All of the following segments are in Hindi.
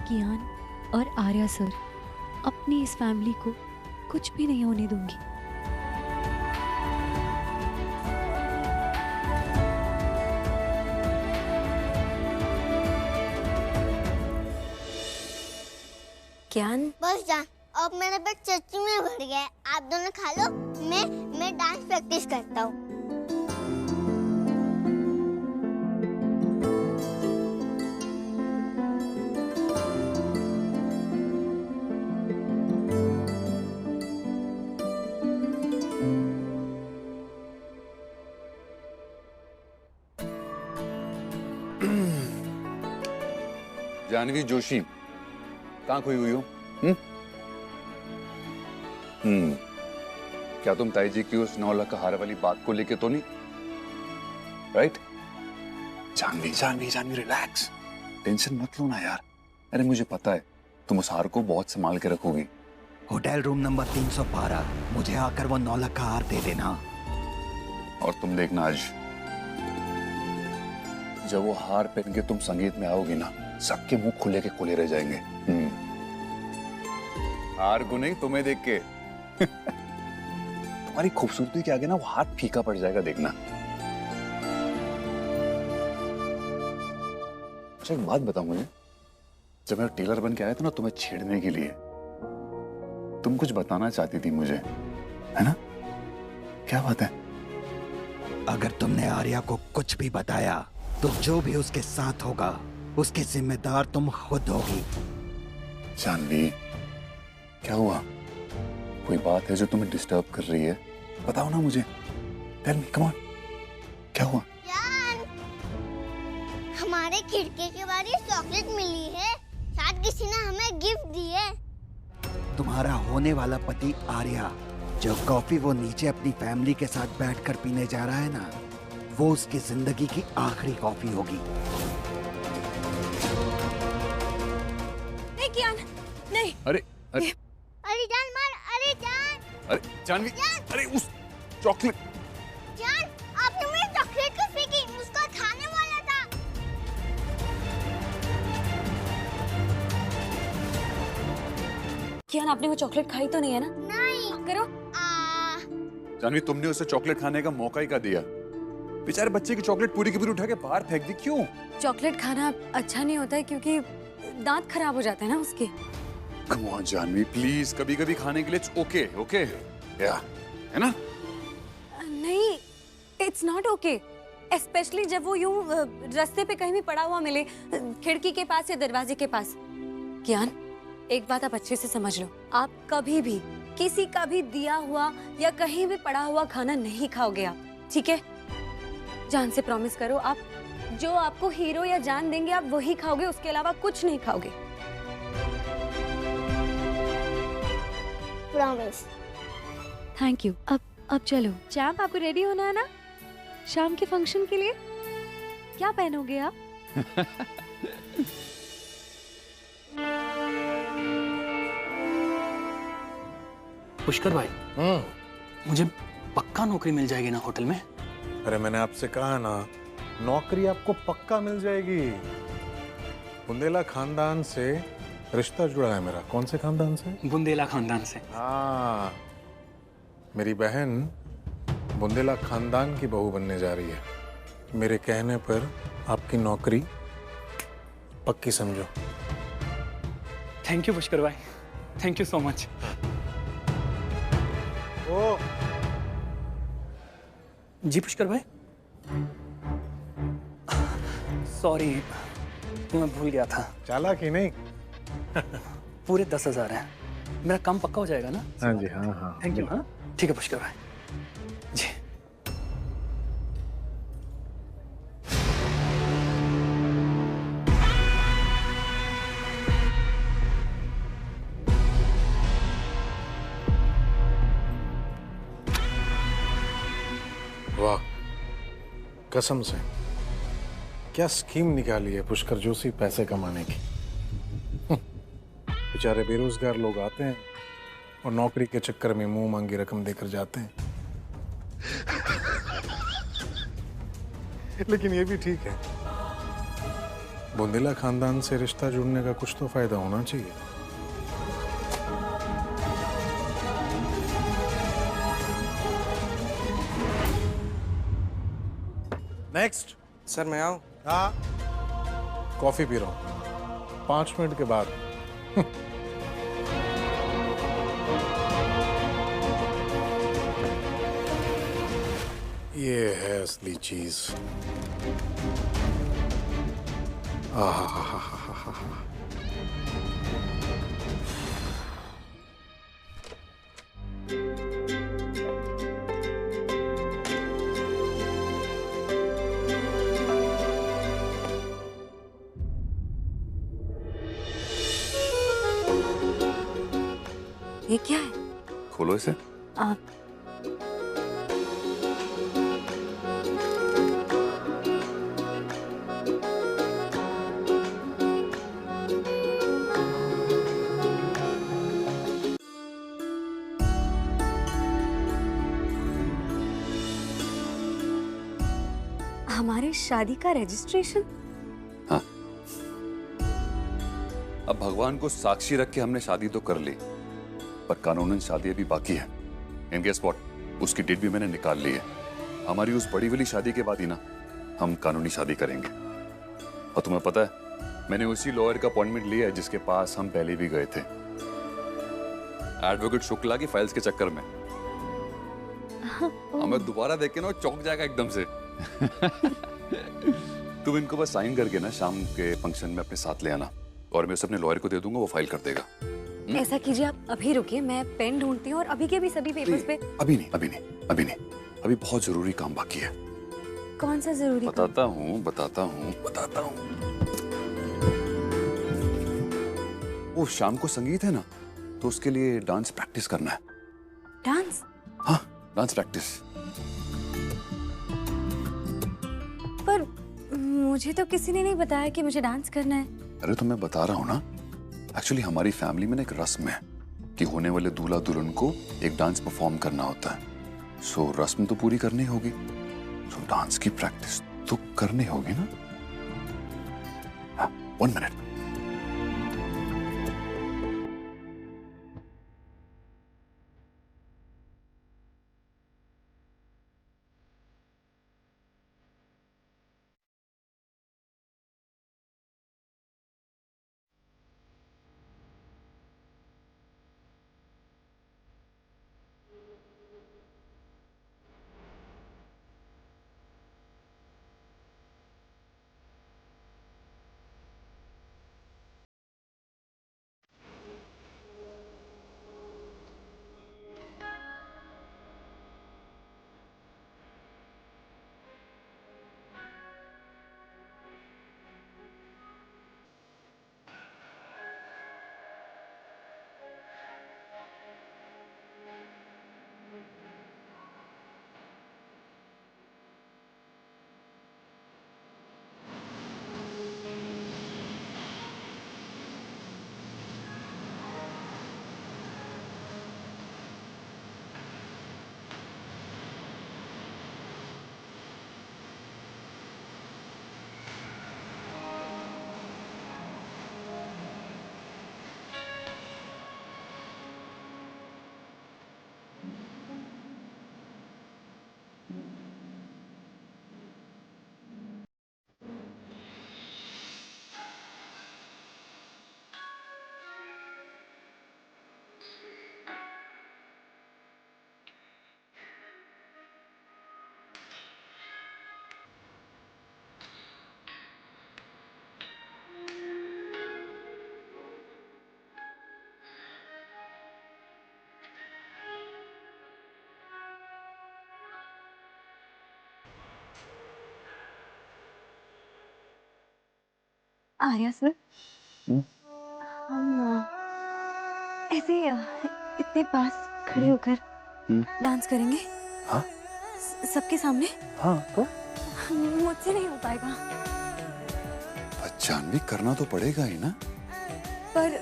कियान और आर्या सर, अपनी इस फैमिली को कुछ भी नहीं होने दूंगी। कियान, बस जान, अब मेरा पेट सच्ची में भर गया है। आप दोनों खा लो, मैं डांस प्रैक्टिस करता हूँ। जानवी जोशी, कहाँ खोई हुई हो? क्या तुम ताई जी की उस 9 लाख का हार वाली बात को लेके तो नहीं? Right? Janvi Janvi Janvi relax, tension मत लो ना यार। अरे मुझे पता है तुम उस हार को बहुत संभाल के रखोगी। होटल रूम नंबर 312, मुझे आकर वो 9 लाख का हार दे देना। और तुम देखना आज जब वो हार पहन के तुम संगीत में आओगी ना, सबके मुंह खुले के खुले रह जाएंगे। हार को नहीं, तुम्हें देख के। तुम्हारी खूबसूरती के आगे ना वो हाथ फीका पड़ जाएगा, देखना। अच्छा एक बात बताओ मुझे, जब मैं टेलर बन के आया था ना तुम्हें छेड़ने के लिए, तुम कुछ बताना चाहती थी मुझे, है ना? क्या बात है? अगर तुमने आर्या को कुछ भी बताया तो जो भी उसके साथ होगा उसके जिम्मेदार तुम खुद होगी। जानवी, क्या हुआ? कोई बात है जो तुम्हें डिस्टर्ब कर रही है? बताओ ना मुझे। Tell me, come on. क्या हुआ? यार, हमारे खिड़की के बाहर ये चॉकलेट मिली है, शायद किसी ने हमें गिफ्ट दी है। तुम्हारा होने वाला पति आर्या, जो कॉफी वो नीचे अपनी फैमिली के साथ बैठकर पीने जा रहा है ना, वो उसकी जिंदगी की आखिरी कॉफी होगी। नहीं कियान, नहीं। अरे अरे अरे जान मार, अरे जान। अरे जानवी, अरे उस चॉकलेट। जान, आपने मेरी चॉकलेट को फेंकी, उसको खाने वाला था। कियान, आपने वो चॉकलेट खाई तो नहीं है ना? नहीं। करो। जानवी, तुमने उसे चॉकलेट खाने का मौका ही क्या दिया? बेचारे बच्चे की चॉकलेट पूरी की पूरी उठा के बाहर फेंक दी, क्यों? चॉकलेट खाना अच्छा नहीं होता है क्योंकि दांत खराब हो जाते हैं ना उसके। कम ऑन जानवी, प्लीज, कभी कभी खाने के लिए ओके ओके या, है ना? नहीं, इट्स नॉट ओके, स्पेशली जब वो यूं रास्ते पे कहीं भी पड़ा हुआ मिले, खिड़की के पास या दरवाजे के पास। कियान, एक बात आप अच्छे से समझ लो, आप कभी भी किसी का भी दिया हुआ या कहीं भी पड़ा हुआ खाना नहीं खाओगे आप, ठीक है? जान से प्रॉमिस करो, आप जो आपको हीरो या जान देंगे आप वही खाओगे, उसके अलावा कुछ नहीं खाओगे। प्रॉमिस। Thank you. अब चलो। चैम्प, आपको रेडी होना है ना शाम के फंक्शन के लिए? क्या पहनोगे आप? पुष्कर भाई, मुझे पक्का नौकरी मिल जाएगी ना होटल में? अरे मैंने आपसे कहा ना, नौकरी आपको पक्का मिल जाएगी। बुंदेला खानदान से रिश्ता जुड़ा है मेरा। कौन से खानदान से? बुंदेला खानदान से। हाँ, मेरी बहन बुंदेला खानदान की बहू बनने जा रही है। मेरे कहने पर आपकी नौकरी पक्की समझो। थैंक यू पुष्कर भाई, थैंक यू सो मच। ओ जी पुष्कर भाई, सॉरी, मैं भूल गया था। चालाकी नहीं। पूरे 10,000 है, मेरा काम पक्का हो जाएगा ना? हाँ जी, हाँ हाँ, थैंक यू। हाँ ठीक है पुष्कर भाई जी। वाह, कसम से क्या स्कीम निकाली है पुष्कर जोशी पैसे कमाने की। बेचारे बेरोजगार लोग आते हैं और नौकरी के चक्कर में मुंह मांगी रकम देकर जाते हैं। लेकिन ये भी ठीक है, बुंदेला खानदान से रिश्ता जुड़ने का कुछ तो फायदा होना चाहिए। नेक्स्ट। सर मैं आऊं? हाँ, कॉफी पी रहा हूँ, 5 मिनट के बाद। ये है असली चीज। आहा, ये क्या है? खोलो इसे। आप हमारे शादी का रजिस्ट्रेशन? हाँ, अब भगवान को साक्षी रख के हमने शादी तो कर ली, पर कानूनन शादी अभी बाकी है। एंड गेस व्हाट, उसकी डेट भी मैंने निकाल ली है। हमारी उस बड़ी वाली शादी के बाद ही ना हम कानूनी शादी करेंगे। और तुम्हें पता है, मैंने उसी लॉयर का अपॉइंटमेंट लिया है जिसके पास हम पहले भी गए थे, एडवोकेट शुक्ला की फाइल्स के चक्कर में। हमें दोबारा देख के ना चौंक जाएगा एकदम से। तुम इनको बस साइन करके ना शाम के फंक्शन में अपने साथ ले आना, और मैं उसे अपने लॉयर को दे दूंगा, वो फाइल कर देगा। ऐसा कीजिए, आप अभी रुकिए, मैं पेन ढूंढती हूँ और अभी के भी सभी पेपर्स पे। अभी नहीं, अभी नहीं, अभी नहीं, अभी बहुत जरूरी काम बाकी है। कौन सा जरूरी काम? बताता हूँ। वो शाम को संगीत है ना, तो उसके लिए डांस प्रैक्टिस करना है। डांस? हाँ, डांस प्रैक्टिस। पर मुझे तो किसी ने नहीं बताया कि मुझे डांस करना है। अरे तो मैं बता रहा हूँ ना, एक्चुअली हमारी फैमिली में ना एक रस्म है कि होने वाले दूल्हा दुल्हन को एक डांस परफॉर्म करना होता है। सो रस्म तो पूरी करनी होगी, सो डांस की प्रैक्टिस तो करनी होगी ना। हाँ, 1 मिनट। आर्या सर, हम ऐसे इतने पास खड़े होकर डांस करेंगे? हाँ, सबके सामने? हाँ, तो मुझसे नहीं हो पाएगा। जानवी करना तो पड़ेगा ही ना। पर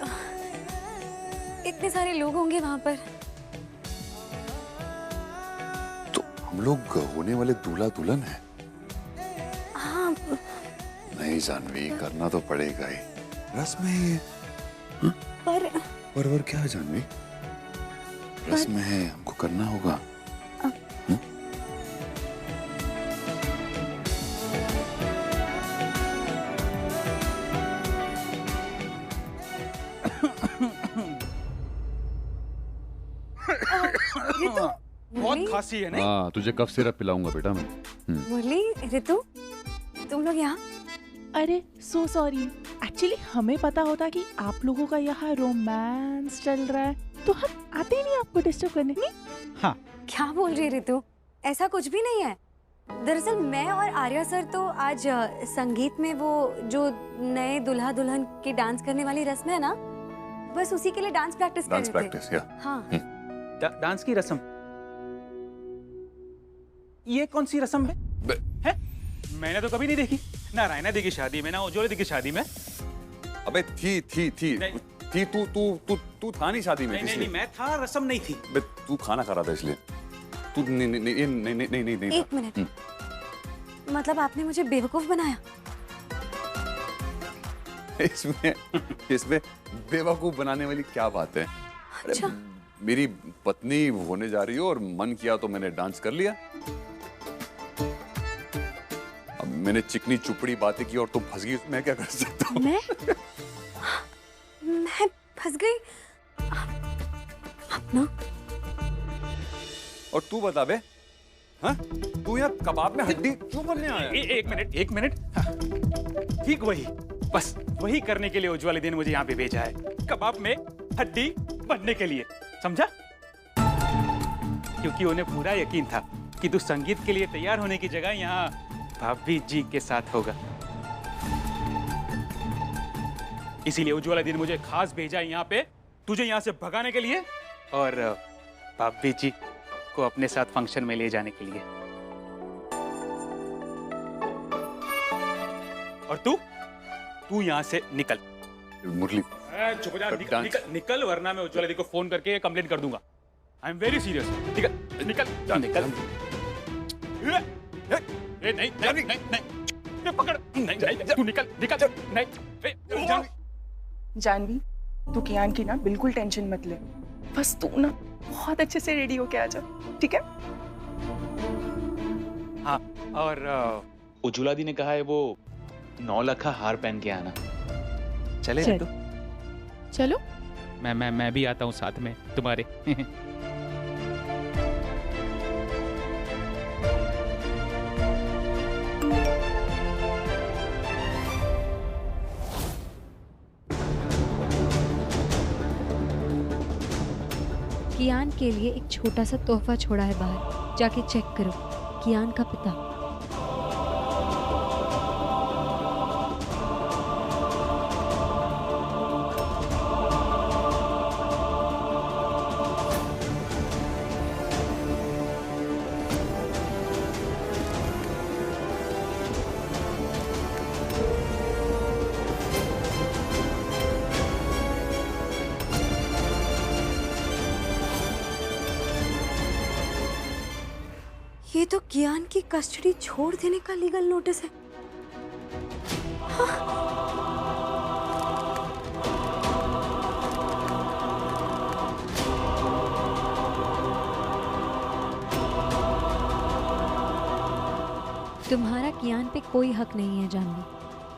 इतने सारे लोग होंगे वहां पर। तो हम लोग होने वाले दूल्हा दुल्हन हैं। हाँ। नहीं नहीं जानवी, करना तो पड़ेगा ही। रस्म है ये। पर क्या है जानवी? रस्म है, हमको करना होगा। बहुत खांसी है नहीं? हाँ, तुझे कफ सिरप पिलाऊंगा बेटा मैं। मुरली, ऋतु, तुम लोग यहाँ? अरे सो सॉरी, एक्चुअली हमें पता होता कि आप लोगों का यहाँ रोमांस चल रहा है तो हम आते ही नहीं आपको डिस्टर्ब करने। हाँ। क्या बोल रही है ऋतु? ऐसा कुछ भी नहीं है। दरअसल मैं और आर्या सर तो आज संगीत में वो जो नए दुल्हा दुल्हन की डांस करने वाली रस्म है ना, बस उसी के लिए डांस प्रैक्टिस कर रहे थे। हाँ। डांस की रस्म? ये कौन सी रस्म है? मैंने तो कभी नहीं देखी, ना रायना दी की शादी में, ना उज्ज्वला दी की शादी में। अबे थी तू था नहीं शादी में। नहीं, मैं था, रस्म नहीं थी। तू खाना खा रहा था इसलिए। तू नहीं। एक मिनट, मतलब आपने मुझे बेवकूफ बनाया? इसमें बेवकूफ बनाने वाली क्या बात है? अच्छा। मेरी पत्नी होने जा रही हो और मन किया तो मैंने डांस कर लिया। अब मैंने चिकनी चुपड़ी बातें की और तुम फंस गई, मैं क्या कर सकता हूँ? मैं फंस गई? अपना? और तू बता बे, हाँ? तू यहाँ कबाब में हड्डी क्यों बनने आया? एक मिनट। ठीक वही, बस वही करने के लिए उज्ज्वला दी ने मुझे यहाँ पे भेजा है, कबाब में हड्डी बनने के लिए, समझा? क्योंकि उन्हें पूरा यकीन था कि तू संगीत के लिए तैयार होने की जगह यहाँ भाभी जी के साथ होगा। इसीलिए उज्ज्वला दी ने मुझे खास भेजा यहाँ पे तुझे यहाँ से भगाने के लिए और भाभी जी को अपने साथ फंक्शन में ले जाने के लिए। और तू यहाँ से निकल। मुरली, चुप जा, निकल वरना मैं उज्ज्वला दी को फोन करके कंप्लेंट कर दूंगा। I am very serious. निकल। नहीं, पकड़। नहीं, तू निकल। नहीं। जानवी, तू कियान की ना बिल्कुल टेंशन मत ले, बस तू ना बहुत अच्छे से रेडी होके आ जा, ठीक है? हाँ, और उज्ज्वला दी ने कहा है वो 9 लाख का हार पहन के आना। चले ऋतु? चलो। मैं भी आता हूँ साथ में तुम्हारे। कियान के लिए एक छोटा सा तोहफा छोड़ा है बाहर, जाके चेक करो। कियान का पिता। ये तो कियान की कस्टडी छोड़ देने का लीगल नोटिस है। तुम्हारा कियान पे कोई हक नहीं है जानवी।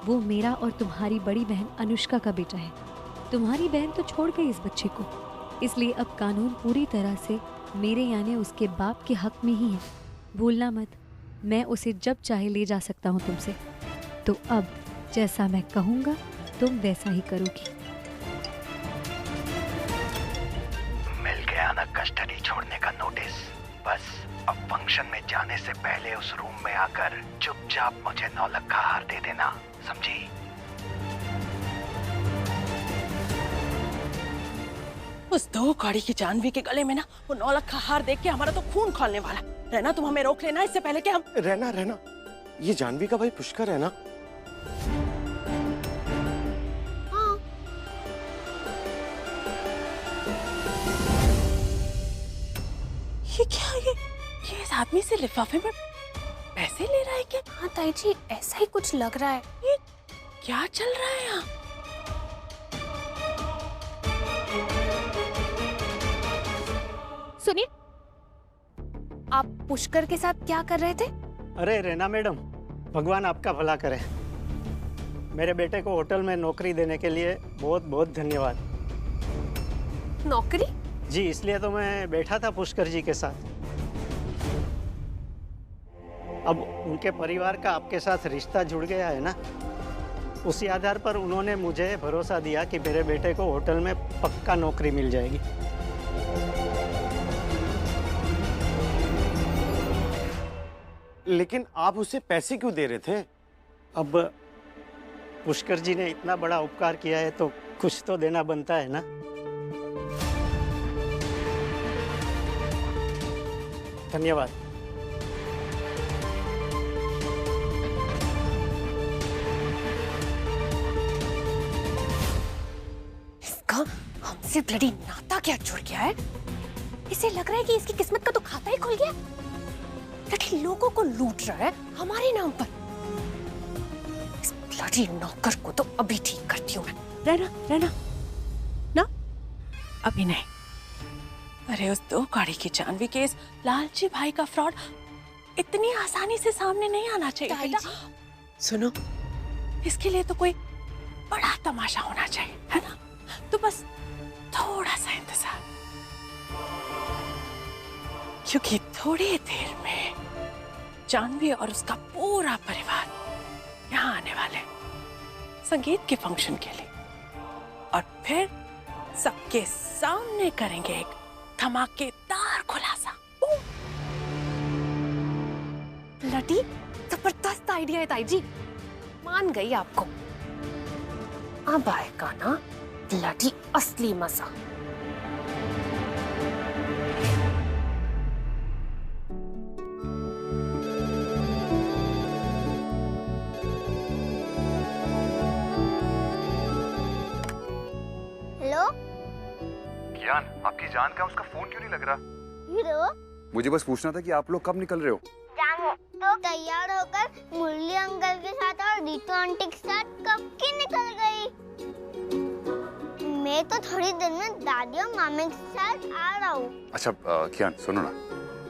वो मेरा और तुम्हारी बड़ी बहन अनुष्का का बेटा है। तुम्हारी बहन तो छोड़ गई इस बच्चे को, इसलिए अब कानून पूरी तरह से मेरे यानी उसके बाप के हक में ही है। भूलना मत, मैं उसे जब चाहे ले जा सकता हूँ तुमसे। तो अब जैसा मैं कहूँगा तुम वैसा ही करोगी। मिल गया ना कस्टडी छोड़ने का नोटिस। बस अब फंक्शन में जाने से पहले उस रूम में आकर चुपचाप मुझे 9 लाख का हार दे देना, समझी? उस 2 कौड़ी की जानवी के गले में ना वो 9 लाख का हार देख के हमारा तो खून खौलने वाला। रहना, तुम हमें रोक लेना इससे पहले कि हम। रहना, ये जानवी का भाई पुष्कर है ना? हाँ। ये क्या, ये इस आदमी से लिफाफे में पैसे ले रहा है क्या? हाँ ताई जी, ऐसा ही कुछ लग रहा है। क्या चल रहा है यहाँ? सुनिए, आप पुष्कर के साथ क्या कर रहे थे? अरे रेना मैडम, भगवान आपका भला करे। मेरे बेटे को होटल में नौकरी देने के लिए बहुत बहुत धन्यवाद। नौकरी? जी, इसलिए तो मैं बैठा था पुष्कर जी के साथ। अब उनके परिवार का आपके साथ रिश्ता जुड़ गया है ना, उसी आधार पर उन्होंने मुझे भरोसा दिया कि मेरे बेटे को होटल में पक्का नौकरी मिल जाएगी। लेकिन आप उसे पैसे क्यों दे रहे थे? अब पुष्कर जी ने इतना बड़ा उपकार किया है तो कुछ तो देना बनता है ना। धन्यवाद। इसका हमसे ब्लडी नाता क्या जुड़ गया है? इसे लग रहा है कि इसकी किस्मत का तो खाता ही खुल गया। ब्लडी लोगों को लूट रहा है हमारे नाम पर। इस ब्लडी नौकर को तो अभी ठीक करती हूँ मैं। रहना ना, अभी नहीं। अरे उस 2 गाड़ी की जानवी केस, लालची भाई का फ्रॉड इतनी आसानी से सामने नहीं आना चाहिए बेटा। सुनो, इसके लिए तो कोई बड़ा तमाशा होना चाहिए, है ना? तो बस थोड़ा सा इंतजार, क्योंकि थोड़ी देर में जानवी और उसका पूरा परिवार यहाँ आने वाले संगीत के फंक्शन के लिए, और फिर सबके सामने करेंगे एक धमाकेदार खुलासा। ब्लडी जबरदस्त आइडिया है ताई जी, मान गई आपको। अब आएगा ना ब्लडी असली मजा। हेलो कियान, आपकी जान का उसका फोन क्यों नहीं लग रहा? हीरो, मुझे बस पूछना था कि आप लोग कब निकल रहे हो? जानू तो तैयार होकर मुरली अंकल के साथ और रीतू आंटी के साथ कब की निकल गई। मैं तो थोड़ी देर में दादी और मामी के साथ आ रहा हूँ। अच्छा कियान सुनो ना,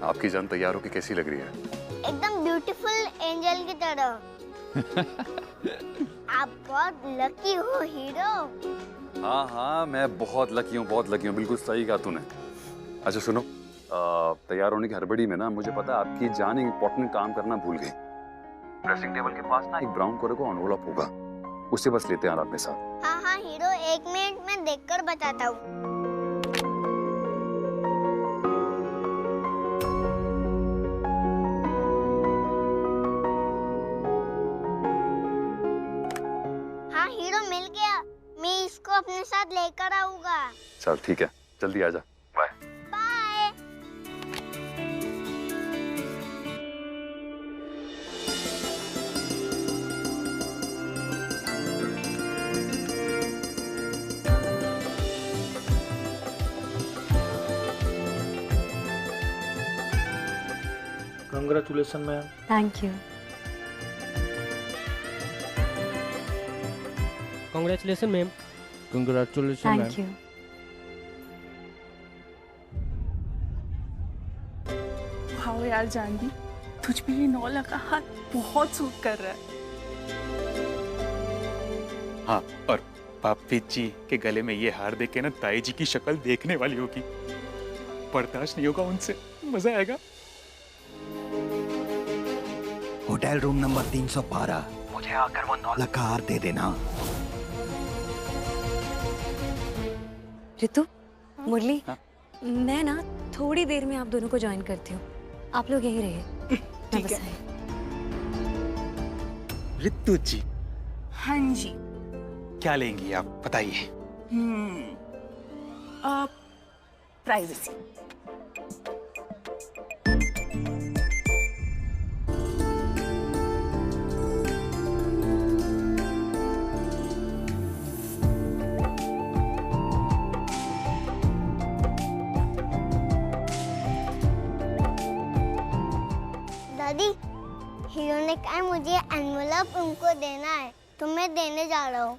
आपकी जान तैयार होके कैसी लग रही है? एकदम ब्यूटीफुल एंजल की तरह। आप बहुत लकी हो हीरो। हाँ हाँ, मैं बहुत लकी हूँ, बहुत लकी हूँ, बिल्कुल सही कहा तूने। अच्छा सुनो, तैयार होने की हड़बड़ी में ना मुझे पता है आपकी जान एक इम्पोर्टेंट काम करना भूल गई। ड्रेसिंग टेबल के पास ना एक ब्राउन कलर का एनवलप होगा, उससे बस लेते हैं आप अपने साथ। हाँ हाँ हीरो, 1 मिनट में देखकर बताता हूँ। हाँ हीरो, मिल गया। मैं इसको अपने साथ लेकर आऊंगा। चल ठीक है, जल्दी आ जा। Bye bye. Congratulation ma'am. Thank you. Congratulation ma'am. Congratulation thank you. वाह यार जानवी, तुझ पे ये 9 लाख का हाथ बहुत सूट कर रहा है। हाँ, और पापी जी के गले में ये हार देख के ना ताई जी की शक्ल देखने वाली होगी। बर्दाश्त नहीं होगा उनसे, मजा आएगा। होटल रूम नंबर 312, मुझे आकर वो 9 लाख का हार दे देना। ऋतु, मुरली, मैं ना थोड़ी देर में आप दोनों को ज्वाइन करती हूँ। आप लोग यहीं रहिए। ठीक है। ऋतु जी, हाँ जी। क्या लेंगी आप बताइए? प्राइवेसी। दादी, हीरो ने कहा मुझे एनवलप उनको देना है। तो मैं देने जा रहा हूँ।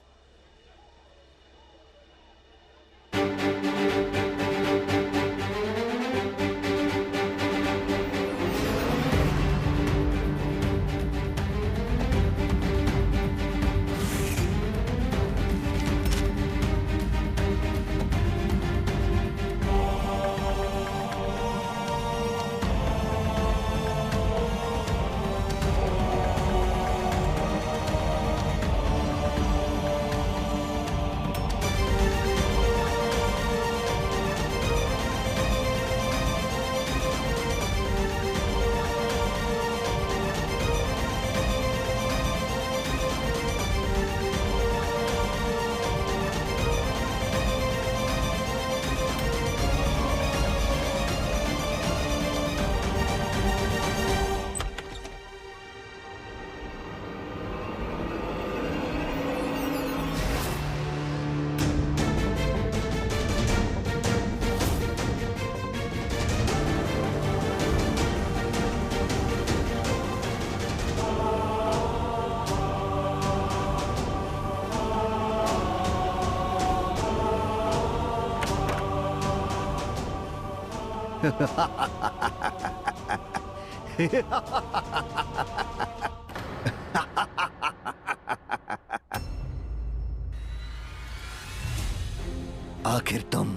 आखिर तुम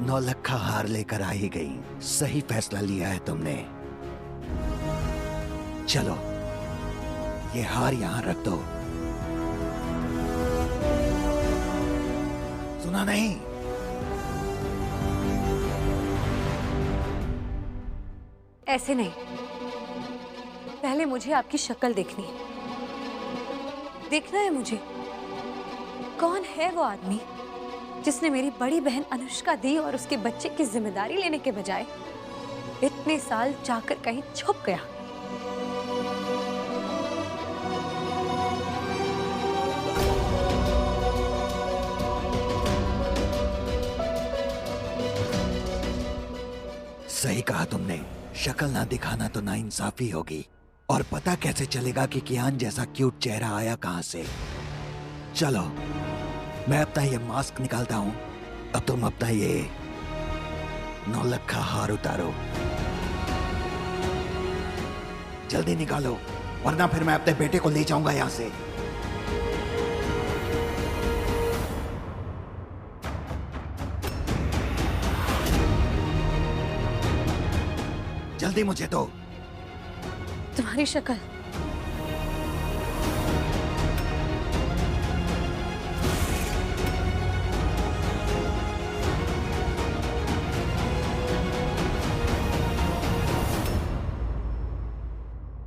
9 लख हार लेकर आ ही गई। सही फैसला लिया है तुमने। चलो ये हार यहां रख दो। सुना नहीं? ऐसे नहीं, पहले मुझे आपकी शक्ल देखनी है। देखना है मुझे कौन है वो आदमी जिसने मेरी बड़ी बहन अनुष्का दी और उसके बच्चे की जिम्मेदारी लेने के बजाय इतने साल जाकर कहीं छुप गया। सही कहा तुमने। शक्ल ना दिखाना तो नाइंसाफी होगी। और पता कैसे चलेगा कि कियान जैसा क्यूट चेहरा आया कहां से? चलो मैं अपना ये मास्क निकालता हूं। अब तुम अपना ये 9 लख हार उतारो। जल्दी निकालो वरना फिर मैं अपने बेटे को ले जाऊंगा यहां से। जल्दी मुझे दो। तुम्हारी शक्ल